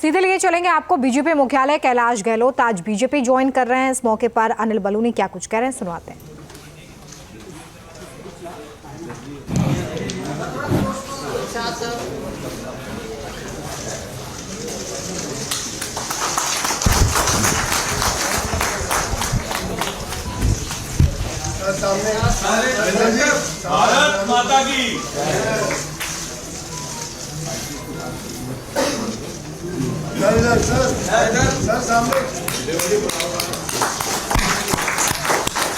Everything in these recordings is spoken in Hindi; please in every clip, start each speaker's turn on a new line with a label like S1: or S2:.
S1: सीधे लिए चलेंगे आपको बीजेपी मुख्यालय। कैलाश गहलोत आज बीजेपी ज्वाइन कर रहे हैं। इस मौके पर अनिल बलूनी क्या कुछ कह रहे हैं, सुनवाते हैं।
S2: भारत माता की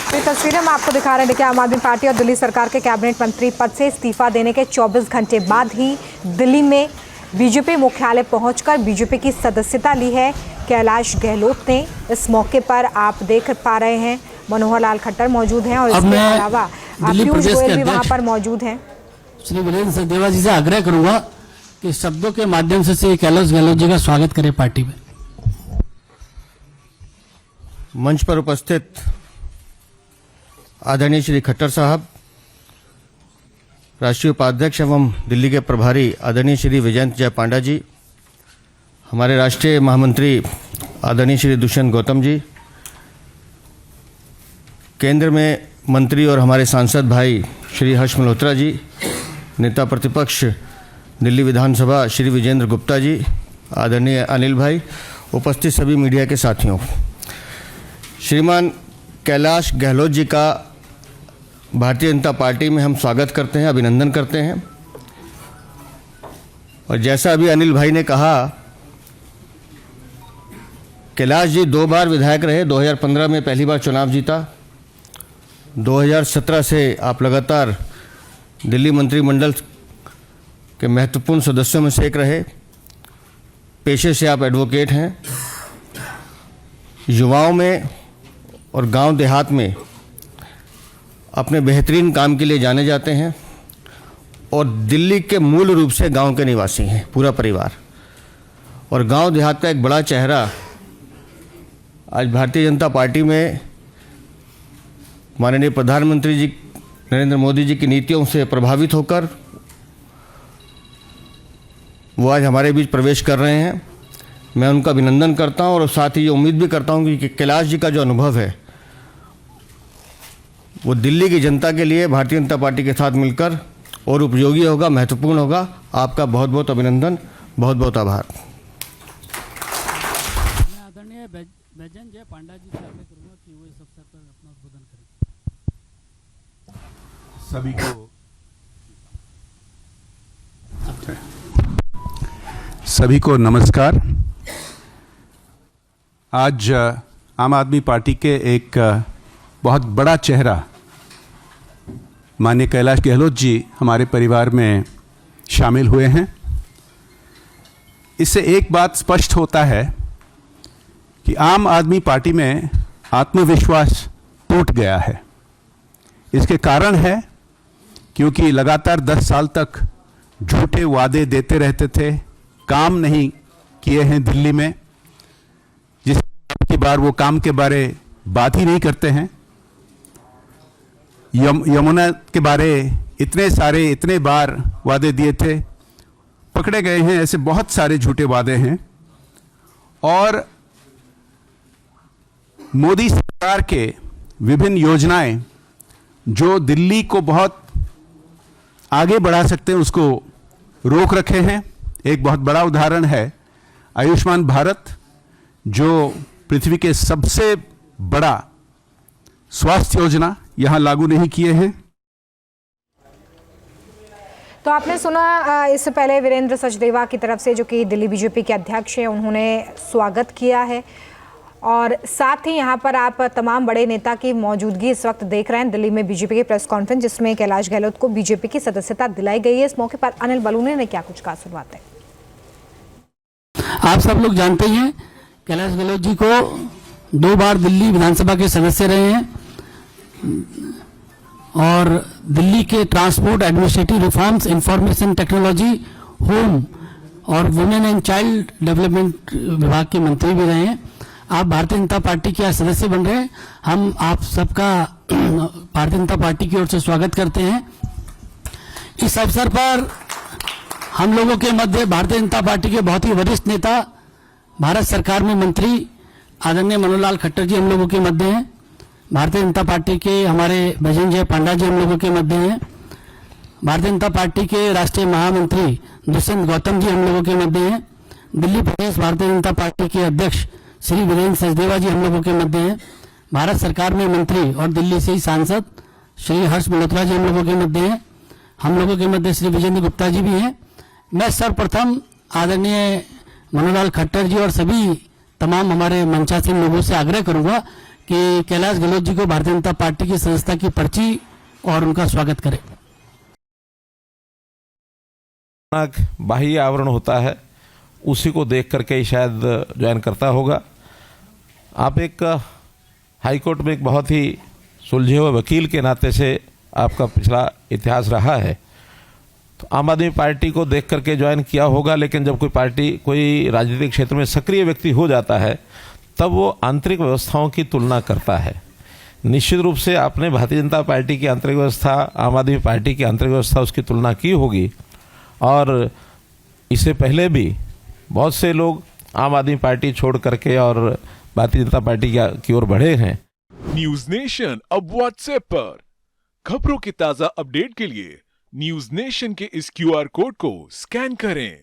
S1: ये तस्वीरें हम आपको दिखा रहे हैं। देखिए, आम आदमी पार्टी और दिल्ली सरकार के कैबिनेट मंत्री पद से इस्तीफा देने के 24 घंटे बाद ही दिल्ली में बीजेपी मुख्यालय पहुंचकर बीजेपी की सदस्यता ली है कैलाश गहलोत ने। इस मौके पर आप देख पा रहे हैं मनोहर लाल खट्टर मौजूद हैं और इसके अलावा पीयूष गोयल भी वहां पर मौजूद हैं।
S3: श्री वीरेंद्र सचदेवा जी से आग्रह करूंगा कि शब्दों के माध्यम से कैलाश गहलोत जी का स्वागत करें पार्टी में।
S4: मंच पर उपस्थित आदरणीय श्री खट्टर साहब, राष्ट्रीय उपाध्यक्ष एवं दिल्ली के प्रभारी आदरणीय श्री विजयंत जय पांडा जी, हमारे राष्ट्रीय महामंत्री आदरणीय श्री दुष्यंत गौतम जी, केंद्र में मंत्री और हमारे सांसद भाई श्री हर्ष मल्होत्रा जी, नेता प्रतिपक्ष दिल्ली विधानसभा श्री विजेंद्र गुप्ता जी, आदरणीय अनिल भाई, उपस्थित सभी मीडिया के साथियों, श्रीमान कैलाश गहलोत जी का भारतीय जनता पार्टी में हम स्वागत करते हैं, अभिनंदन करते हैं। और जैसा अभी अनिल भाई ने कहा, कैलाश जी 2 बार विधायक रहे। 2015 में पहली बार चुनाव जीता। 2017 से आप लगातार दिल्ली मंत्रिमंडल के महत्वपूर्ण सदस्यों में से एक रहे। पेशे से आप एडवोकेट हैं। युवाओं में और गांव देहात में अपने बेहतरीन काम के लिए जाने जाते हैं और दिल्ली के मूल रूप से गांव के निवासी हैं पूरा परिवार। और गांव देहात का एक बड़ा चेहरा आज भारतीय जनता पार्टी में माननीय प्रधानमंत्री जी नरेंद्र मोदी जी की नीतियों से प्रभावित होकर वो आज हमारे बीच प्रवेश कर रहे हैं। मैं उनका अभिनंदन करता हूं और साथ ही ये उम्मीद भी करता हूं कि कैलाश जी का जो अनुभव है वो दिल्ली की जनता के लिए भारतीय जनता पार्टी के साथ मिलकर और उपयोगी होगा, महत्वपूर्ण होगा। आपका बहुत बहुत अभिनंदन, बहुत बहुत आभार।
S3: मैं आदरणीय विजयंत जय पांडा जी से आग्रह करूंगा कि वो इस अवसर पर अपना उद्बोधन करें।
S5: सभी को नमस्कार। आज आम आदमी पार्टी के एक बहुत बड़ा चेहरा माननीय कैलाश गहलोत जी हमारे परिवार में शामिल हुए हैं। इससे एक बात स्पष्ट होता है कि आम आदमी पार्टी में आत्मविश्वास टूट गया है। इसके कारण है क्योंकि लगातार 10 साल तक झूठे वादे देते रहते थे, काम नहीं किए हैं दिल्ली में, जिसकी बार वो काम के बारे बात ही नहीं करते हैं। यमुना के बारे इतने बार वादे दिए थे, पकड़े गए हैं। ऐसे बहुत सारे झूठे वादे हैं। और मोदी सरकार के विभिन्न योजनाएं जो दिल्ली को बहुत आगे बढ़ा सकते हैं उसको रोक रखे हैं। एक बहुत बड़ा उदाहरण है आयुष्मान भारत, जो पृथ्वी के सबसे बड़ा स्वास्थ्य योजना, यहां लागू नहीं किए हैं।
S1: तो आपने सुना इससे पहले वीरेंद्र सचदेवा की तरफ से, जो कि दिल्ली बीजेपी के अध्यक्ष हैं, उन्होंने स्वागत किया है। और साथ ही यहाँ पर आप तमाम बड़े नेता की मौजूदगी इस वक्त देख रहे हैं दिल्ली में बीजेपी की प्रेस कॉन्फ्रेंस, जिसमें कैलाश गहलोत को बीजेपी की सदस्यता दिलाई गई है। इस मौके पर अनिल बलूनी ने क्या कुछ कहा, सुनवाते हैं।
S3: आप सब लोग जानते हैं कैलाश गहलोत जी को 2 बार दिल्ली विधानसभा के सदस्य रहे हैं और दिल्ली के transport, administrative reforms, information technology, home और वुमेन एंड चाइल्ड डेवलपमेंट विभाग के मंत्री भी रहे हैं। आप भारतीय जनता पार्टी के सदस्य बन रहे हैं। हम आप सबका भारतीय जनता पार्टी की ओर से स्वागत करते हैं। इस अवसर पर हम लोगों के मध्य भारतीय जनता पार्टी के बहुत ही वरिष्ठ नेता भारत सरकार में मंत्री आदरणीय मनोहरलाल खट्टर जी हम लोगों के मध्य हैं। भारतीय जनता पार्टी के हमारे भजनजय पांडा जी हम लोगों के मध्य हैं। भारतीय जनता पार्टी के राष्ट्रीय महामंत्री दुष्यंत गौतम जी हम लोगों के मध्य हैं। दिल्ली प्रदेश भारतीय जनता पार्टी के अध्यक्ष श्री वीरेंद्र सचदेवा जी हम लोगों के मध्य हैं। भारत सरकार में मंत्री और दिल्ली से ही सांसद श्री हर्ष मल्होत्रा जी हम लोगों के मध्य हैं। हम लोगों के मध्य श्री विजेंद्र गुप्ता जी भी हैं। मैं सर्वप्रथम आदरणीय मनोहरलाल खट्टर जी और सभी तमाम हमारे मंचासीन लोगों से आग्रह करूंगा कि कैलाश गहलोत जी को भारतीय जनता पार्टी की सदस्यता की पर्ची और उनका स्वागत करें।
S6: बाह्य आवरण होता है, उसी को देख करके ही शायद ज्वाइन करता होगा। आप एक हाईकोर्ट में एक बहुत ही सुलझे हुए वकील के नाते से आपका पिछला इतिहास रहा है, तो आम आदमी पार्टी को देख करके ज्वाइन किया होगा। लेकिन जब कोई पार्टी कोई राजनीतिक क्षेत्र में सक्रिय व्यक्ति हो जाता है तब वो आंतरिक व्यवस्थाओं की तुलना करता है। निश्चित रूप से आपने भारतीय जनता पार्टी की आंतरिक व्यवस्था, आम आदमी पार्टी की आंतरिक व्यवस्था, उसकी तुलना की होगी। और इससे पहले भी बहुत से लोग आम आदमी पार्टी छोड़ करके और भारतीय जनता पार्टी की ओर बढ़े हैं।
S7: न्यूज नेशन अब व्हाट्सएप पर खबरों की ताजा अपडेट के लिए न्यूज नेशन के इस QR कोड को स्कैन करें।